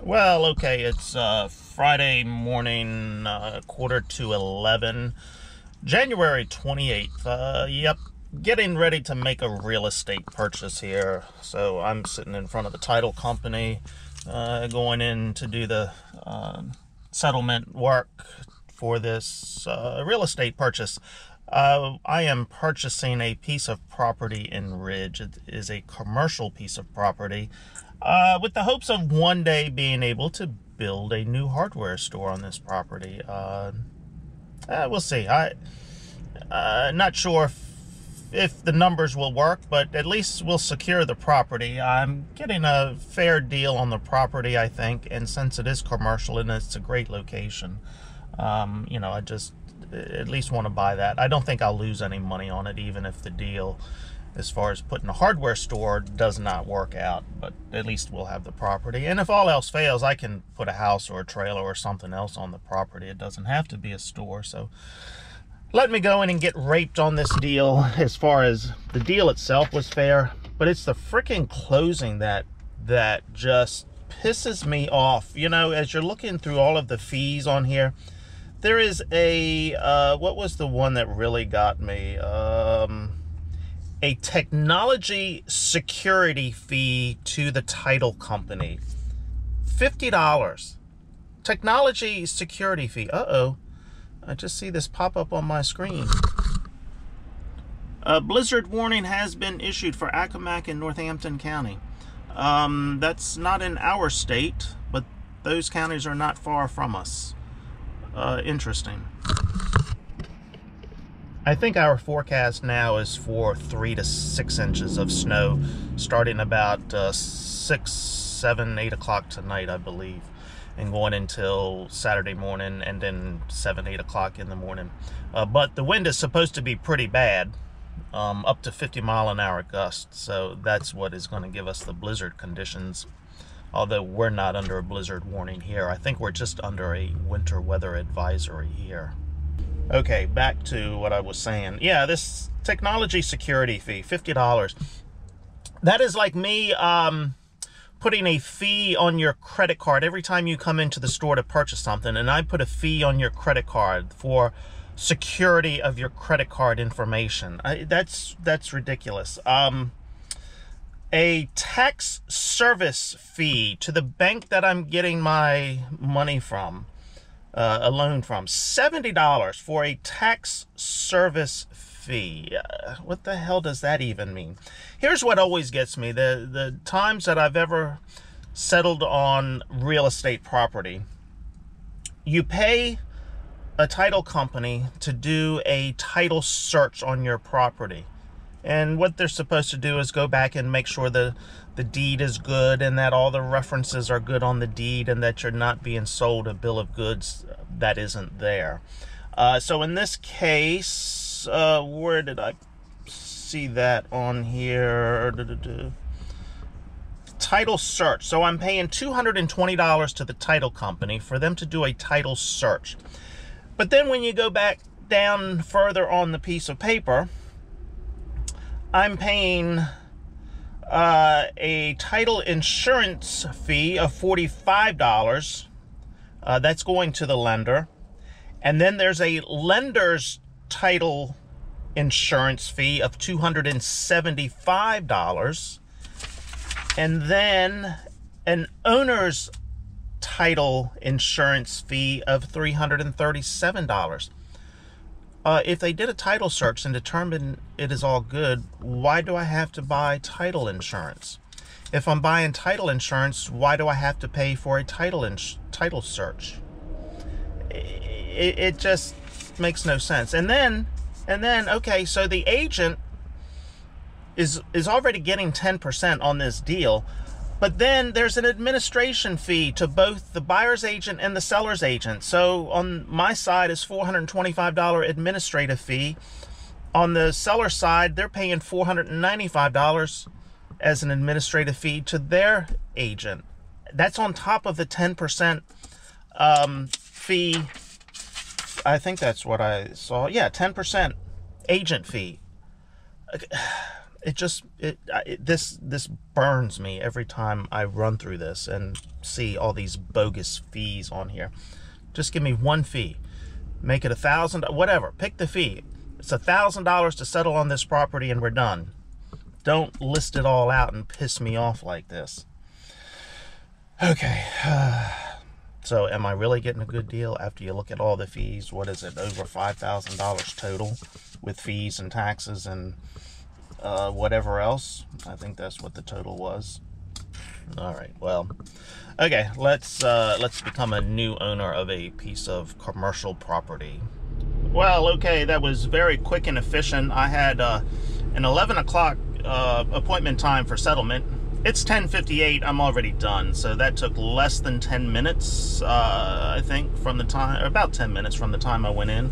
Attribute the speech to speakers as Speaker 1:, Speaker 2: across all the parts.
Speaker 1: Well, okay, it's Friday morning, quarter to 11, January 28th. Yep, getting ready to make a real estate purchase here. So I'm sitting in front of the title company, going in to do the settlement work for this real estate purchase. I am purchasing a piece of property in Ridge. It is a commercial piece of property, with the hopes of one day being able to build a new hardware store on this property. We'll see. Not sure if the numbers will work, but at least we'll secure the property. I'm getting a fair deal on the property, I think, and since it is commercial and it's a great location, I just at least want to buy that. I don't think I'll lose any money on it, even if the deal as far as putting a hardware store does not work out, but at least we'll have the property. And if all else fails, I can put a house or a trailer or something else on the property. It doesn't have to be a store. So let me go in and get raped on this deal. As far as the deal itself was fair, but it's the freaking closing that just pisses me off. As you're looking through all of the fees on here, there is a what was the one that really got me? A technology security fee to the title company. $50. Technology security fee. Uh-oh. I just see this pop up on my screen. A blizzard warning has been issued for Accomack and Northampton County. That's not in our state, but those counties are not far from us. Interesting. I think our forecast now is for 3 to 6 inches of snow, starting about 6, 7, 8 o'clock tonight, I believe, and going until Saturday morning, and then 7, 8 o'clock in the morning. But the wind is supposed to be pretty bad, up to 50-mile-an-hour gusts, so that's what is going to give us the blizzard conditions. Although we're not under a blizzard warning here. I think we're just under a winter weather advisory here. Okay, back to what I was saying. Yeah, this technology security fee, $50. That is like me putting a fee on your credit card every time you come into the store to purchase something, and I put a fee on your credit card for security of your credit card information. That's ridiculous. A tax service fee to the bank that I'm getting my money from, a loan from, $70 for a tax service fee. What the hell does that even mean? Here's what always gets me. The times that I've ever settled on real estate property, you pay a title company to do a title search on your property. And what they're supposed to do is go back and make sure the deed is good and that all the references are good on the deed and that you're not being sold a bill of goods that isn't there. So in this case, where did I see that on here? Title search. So I'm paying $220 to the title company for them to do a title search. But then when you go back down further on the piece of paper, I'm paying a title insurance fee of $45. That's going to the lender. And then there's a lender's title insurance fee of $275. And then an owner's title insurance fee of $337. If they did a title search and determined it is all good, why do I have to buy title insurance? If I'm buying title insurance, why do I have to pay for a title search? It just makes no sense. And then, okay, so the agent is already getting 10% on this deal, but then there's an administration fee to both the buyer's agent and the seller's agent. So on my side is $425 administrative fee. On the seller side, they're paying $495 as an administrative fee to their agent. That's on top of the 10% fee. I think that's what I saw. Yeah, 10% agent fee. this burns me every time I run through this and see all these bogus fees on here. Just give me one fee. Make it $1,000, whatever. Pick the fee. It's $1,000 to settle on this property and we're done. Don't list it all out and piss me off like this. Okay. So am I really getting a good deal after you look at all the fees? What is it? Over $5,000 total with fees and taxes and whatever else. I think that's what the total was. All right, well, okay, let's become a new owner of a piece of commercial property. Well, okay, that was very quick and efficient. I had an 11 o'clock appointment time for settlement. It's 10:58. I'm already done, so that took less than 10 minutes, I think, from the time, or about 10 minutes from the time I went in.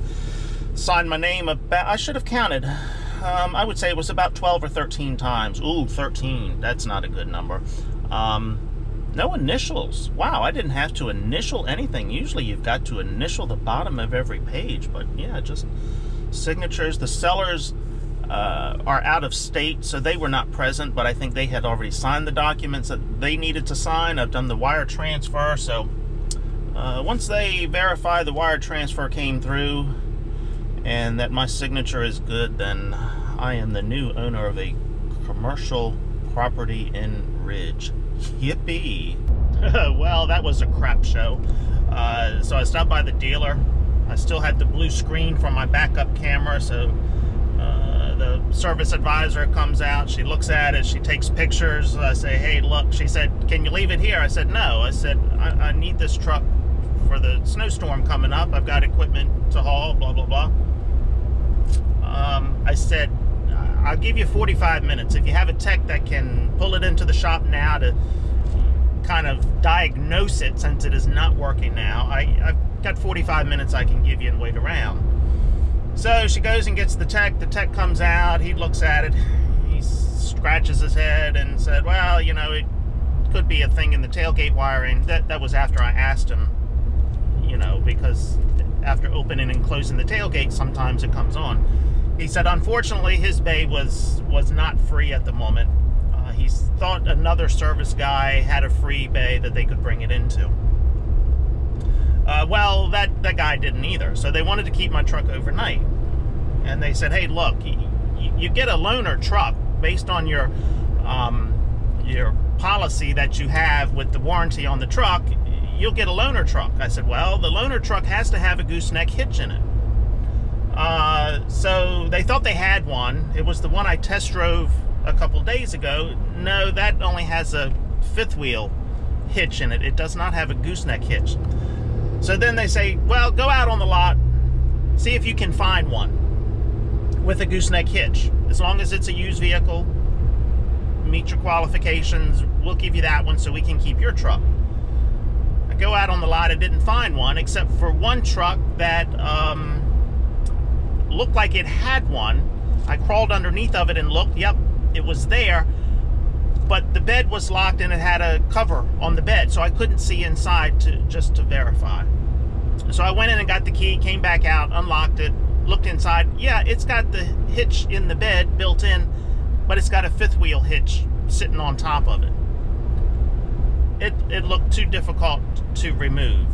Speaker 1: Signed my name about, I should have counted. I would say it was about 12 or 13 times. Ooh, 13. That's not a good number. No initials. Wow, I didn't have to initial anything. Usually you've got to initial the bottom of every page, but yeah, just signatures. The sellers are out of state, so they were not present, but I think they had already signed the documents that they needed to sign. I've done the wire transfer, so once they verify the wire transfer came through and that my signature is good, then I am the new owner of a commercial property in Ridge. Yippee. Well, that was a crap show. So I stopped by the dealer. I still had the blue screen from my backup camera, so the service advisor comes out, she looks at it, she takes pictures. I say, hey, look, she said, can you leave it here? I said, no. I said, I need this truck for the snowstorm coming up. I've got equipment to haul, blah, blah, blah. I said, I'll give you 45 minutes. If you have a tech that can pull it into the shop now to kind of diagnose it, since it is not working now, I've got 45 minutes I can give you and wait around. So she goes and gets the tech comes out, he looks at it, he scratches his head and said, well, you know, it could be a thing in the tailgate wiring. That was after I asked him, you know, because after opening and closing the tailgate, sometimes it comes on. He said, unfortunately, his bay was not free at the moment. He thought another service guy had a free bay that they could bring it into. Well, that guy didn't either. So they wanted to keep my truck overnight. And they said, hey, look, you get a loaner truck based on your policy that you have with the warranty on the truck. You'll get a loaner truck. I said, well, the loaner truck has to have a gooseneck hitch in it. So they thought they had one. It was the one I test drove a couple days ago. No, that only has a fifth wheel hitch in it. It does not have a gooseneck hitch. So then they say, well, go out on the lot, see if you can find one with a gooseneck hitch. As long as it's a used vehicle, meet your qualifications, we'll give you that one so we can keep your truck. I go out on the lot, I didn't find one, except for one truck that looked like it had one. I crawled underneath of it and looked, yep, it was there, but the bed was locked and it had a cover on the bed, so I couldn't see inside just to verify. So I went in and got the key, came back out, unlocked it, looked inside. Yeah, it's got the hitch in the bed built in, but it's got a fifth wheel hitch sitting on top of it. It looked too difficult to remove.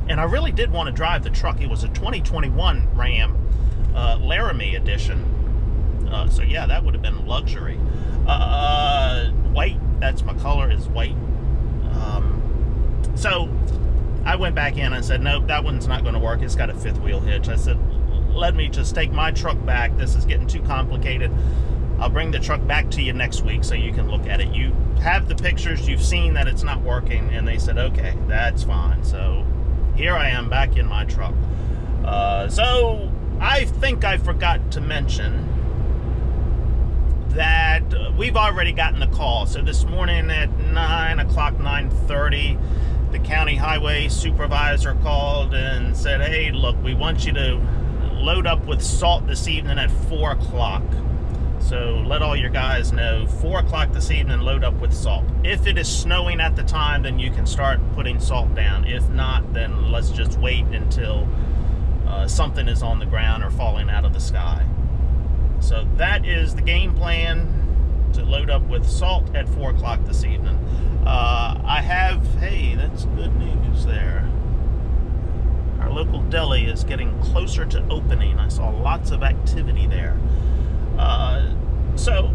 Speaker 1: And I really did want to drive the truck. It was a 2021 Ram Laramie edition. So yeah, that would have been luxury. White, that's my color, is white. So I went back in and said, nope, that one's not going to work. It's got a fifth wheel hitch. I said, let me just take my truck back. This is getting too complicated. I'll bring the truck back to you next week so you can look at it. You have the pictures, you've seen that it's not working. And they said, okay, that's fine. So here I am back in my truck. So I think I forgot to mention that we've already gotten a call. So this morning at 9 o'clock, 9:30, the county highway supervisor called and said, hey, look, we want you to load up with salt this evening at 4 o'clock. So let all your guys know, 4 o'clock this evening, load up with salt. If it is snowing at the time, then you can start putting salt down. If not, then let's just wait until something is on the ground or falling out of the sky. So that is the game plan, to load up with salt at 4 o'clock this evening. Hey, that's good news there. Our local deli is getting closer to opening. I saw lots of activity there. So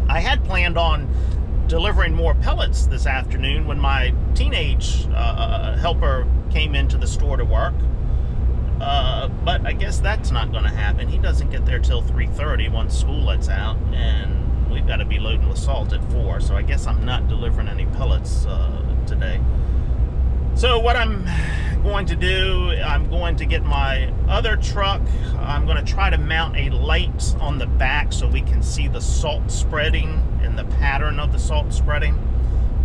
Speaker 1: I had planned on delivering more pellets this afternoon when my teenage helper came into the store to work. But I guess that's not going to happen. He doesn't get there till 3:30 once school lets out, and we've got to be loading with salt at 4, so I guess I'm not delivering any pellets today. So what I'm going to do, I'm going to get my other truck. I'm going to try to mount a light on the back so we can see the salt spreading and the pattern of the salt spreading.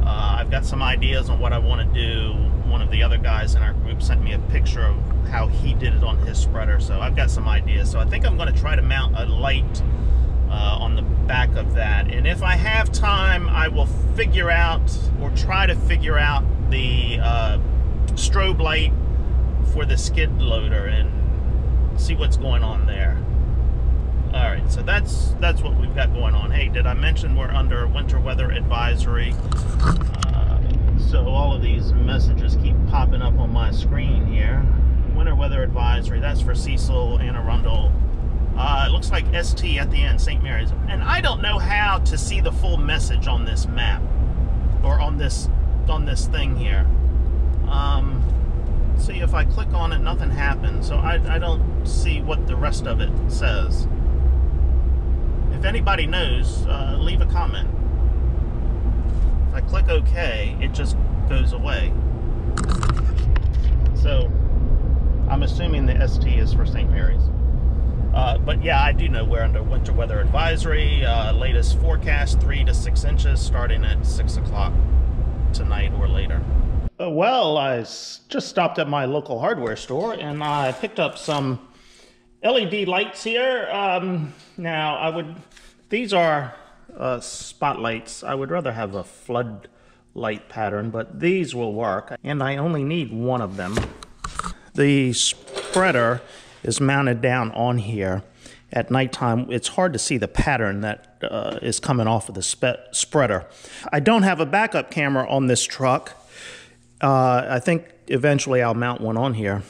Speaker 1: I've got some ideas on what I want to do. One of the other guys in our group sent me a picture of how he did it on his spreader, so I've got some ideas. So I think I'm going to try to mount a light on the back of that, and if I have time, I will figure out, or try to figure out, the strobe light for the skid loader and see what's going on there. Alright, so that's what we've got going on. Hey, did I mention we're under winter weather advisory? So all of these messages keep popping up on my screen here. Winter weather advisory, that's for Cecil, Anne Arundel. It looks like ST at the end, St. Mary's. And I don't know how to see the full message on this map, or on this thing here. See, if I click on it, nothing happens, so I don't see what the rest of it says. If anybody knows, leave a comment. If I click OK, it just goes away. So I'm assuming the ST is for St. Mary's. But yeah, I do know we're under winter weather advisory. Latest forecast, 3 to 6 inches starting at 6 o'clock tonight or later. Well, I just stopped at my local hardware store and I picked up some LED lights here. Now, these are spotlights. I would rather have a floodlight pattern, but these will work. And I only need one of them. The spreader is mounted down on here. At nighttime, it's hard to see the pattern that is coming off of the spreader. I don't have a backup camera on this truck. I think eventually I'll mount one on here.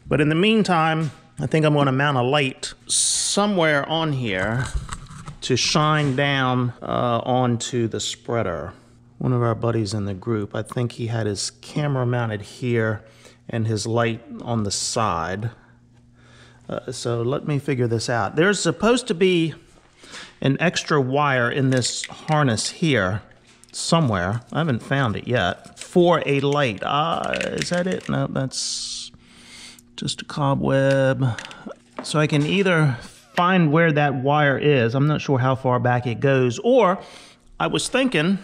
Speaker 1: But in the meantime, I think I'm going to mount a light somewhere on here to shine down onto the spreader. One of our buddies in the group, I think he had his camera mounted here and his light on the side. So let me figure this out. There's supposed to be an extra wire in this harness here somewhere. I haven't found it yet. For a light. Is that it? No, that's just a cobweb. So I can either find where that wire is. I'm not sure how far back it goes. Or I was thinking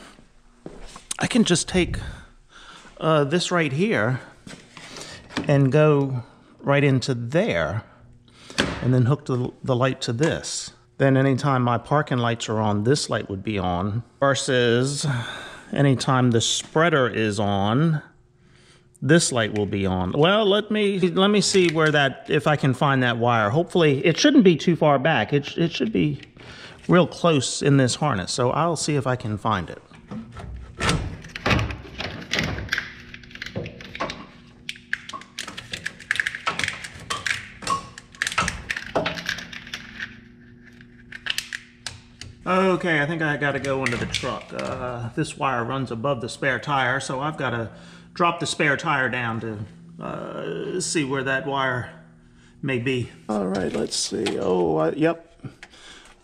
Speaker 1: I can just take this right here and go right into there and then hook the light to this. Then anytime my parking lights are on, this light would be on, versus anytime the spreader is on, this light will be on. Well, let me see where if I can find that wire. Hopefully, it shouldn't be too far back. It should be real close in this harness, so I'll see if I can find it. Okay, I think I gotta go into the truck. This wire runs above the spare tire, so I've gotta drop the spare tire down to see where that wire may be. All right, let's see. Oh, yep.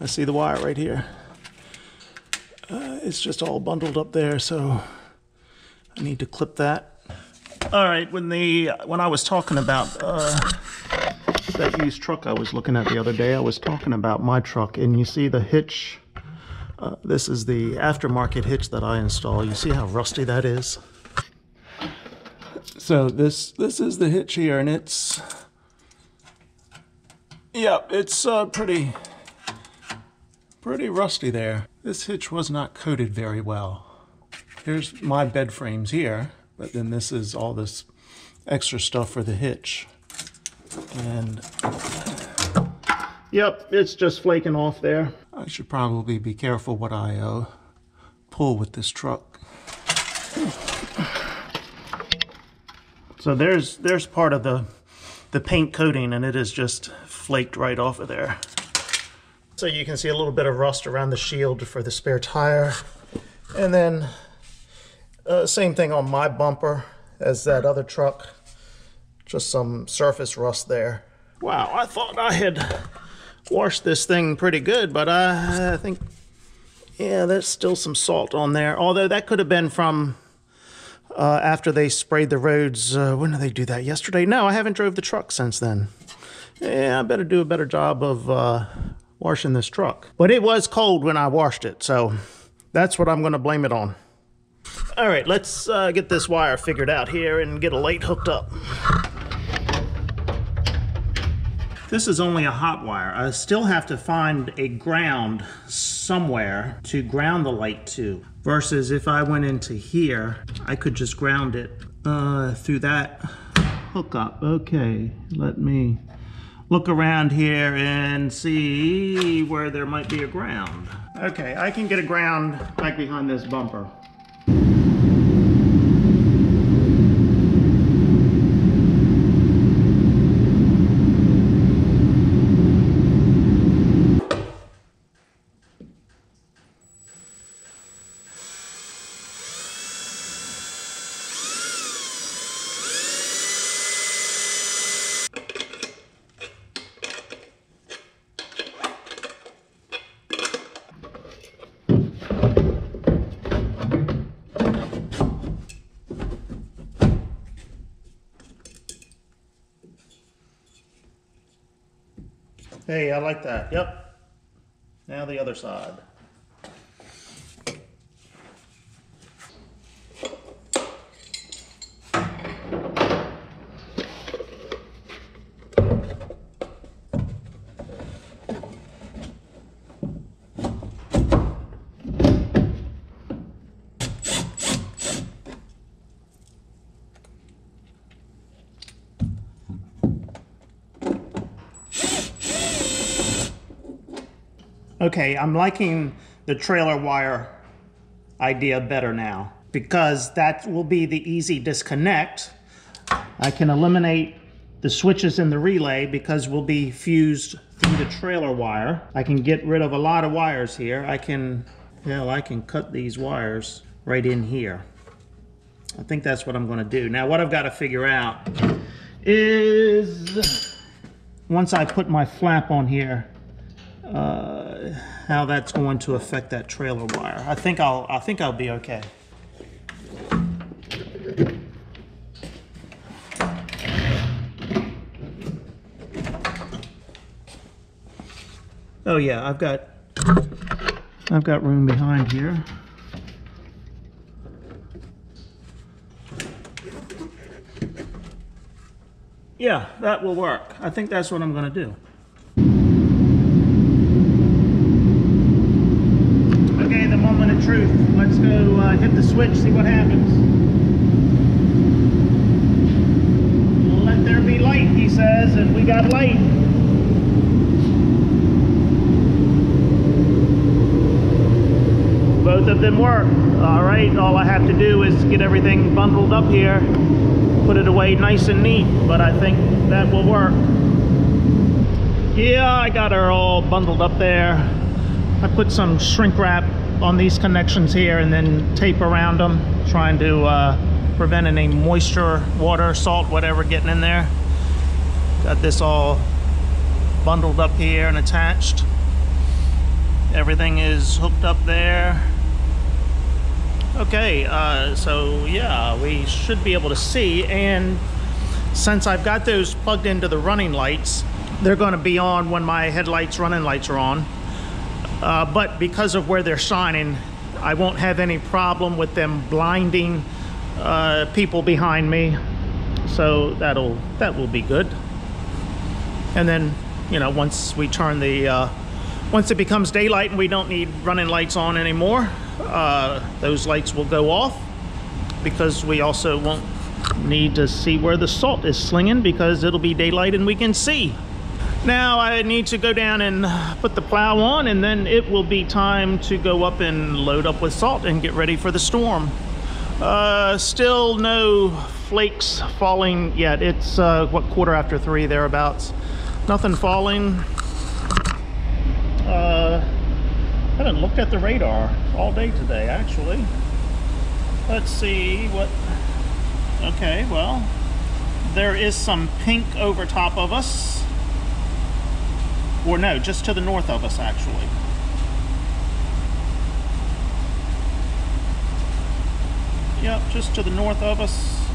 Speaker 1: I see the wire right here. It's just all bundled up there, so I need to clip that. All right, when I was talking about that used truck I was looking at the other day, I was talking about my truck, and you see the hitch. This is the aftermarket hitch that I install. You see how rusty that is? So this is the hitch here, and it's pretty rusty there. This hitch was not coated very well. Here's my bed frames here, but then this is all this extra stuff for the hitch. And Yep, it's just flaking off there.
Speaker 2: I should probably be careful what I pull with this truck.
Speaker 1: So there's part of the paint coating, and it is just flaked right off of there. So you can see a little bit of rust around the shield for the spare tire. And then same thing on my bumper as that other truck. Just some surface rust there. Wow, I thought I had washed this thing pretty good, but I think, yeah, there's still some salt on there. Although that could have been from after they sprayed the roads. When did they do that? Yesterday? No, I haven't drove the truck since then. Yeah, I better do a better job of washing this truck. But it was cold when I washed it, so that's what I'm going to blame it on. All right, let's get this wire figured out here and get a light hooked up. This is only a hot wire. I still have to find a ground somewhere to ground the light to. Versus if I went into here, I could just ground it through that hookup. Okay, let me look around here and see where there might be a ground. Okay, I can get a ground right behind this bumper. Hey, I like that. Yep. Now the other side. Okay, I'm liking the trailer wire idea better now because that will be the easy disconnect. I can eliminate the switches in the relay because we'll be fused through the trailer wire. I can get rid of a lot of wires here. I can cut these wires right in here. I think that's what I'm going to do. Now what I've got to figure out is once I put my flap on here, how that's going to affect that trailer wire. I think I'll be okay. Oh yeah, I've got room behind here. Yeah, that will work. I think that's what I'm going to do. Okay, the moment of truth. Let's go hit the switch, see what happens. Let there be light, he says, and we got light. Both of them work. All right, all I have to do is get everything bundled up here, put it away nice and neat, but I think that will work. Yeah, I got her all bundled up there. I put some shrink wrap on these connections here and then tape around them, trying to prevent any moisture, water, salt, whatever getting in there. Got this all bundled up here and attached. Everything is hooked up there. Okay, so yeah, we should be able to see, and since I've got those plugged into the running lights, they're going to be on when my headlights, running lights are on. But because of where they're shining, I won't have any problem with them blinding people behind me. So that will be good. And then, you know, once we turn the once it becomes daylight and we don't need running lights on anymore, those lights will go off, because we also won't need to see where the salt is slinging because it'll be daylight and we can see. Now I need to go down and put the plow on, and then it will be time to go up and load up with salt and get ready for the storm. Still no flakes falling yet. It's what, 3:15 thereabouts. Nothing falling. Haven't looked at the radar all day today, actually. Let's see what... Okay, well, there is some pink over top of us. Or no, just to the north of us, actually. Yep, just to the north of us.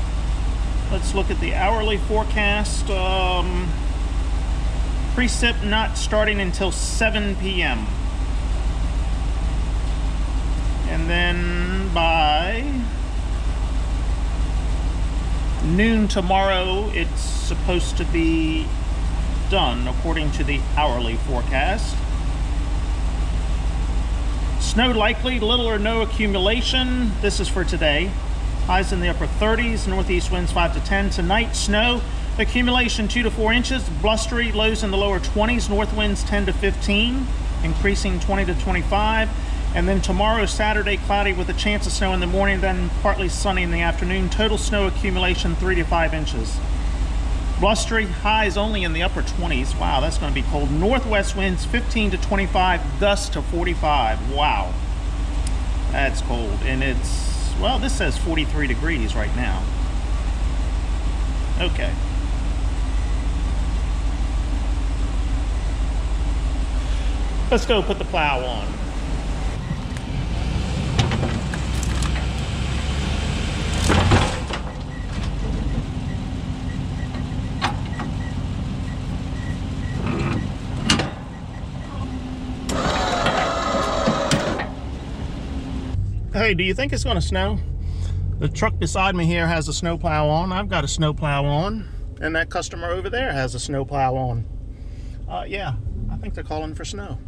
Speaker 1: Let's look at the hourly forecast. Precip not starting until 7 p.m. And then by noon tomorrow, it's supposed to be done according to the hourly forecast. Snow likely, little or no accumulation. This is for today. Highs in the upper 30s, northeast winds 5 to 10. Tonight, snow accumulation 2 to 4 inches, blustery, lows in the lower 20s, north winds 10 to 15, increasing 20 to 25. And then tomorrow, Saturday, cloudy with a chance of snow in the morning, then partly sunny in the afternoon. Total snow accumulation 3 to 5 inches. Blustery, highs only in the upper 20s. Wow, that's going to be cold. Northwest winds 15 to 25, gusts to 45. Wow, that's cold. And it's, well, this says 43 degrees right now. Okay. Let's go put the plow on. Hey, do you think it's going to snow? The truck beside me here has a snowplow on. I've got a snowplow on. And that customer over there has a snowplow on. Yeah, I think they're calling for snow.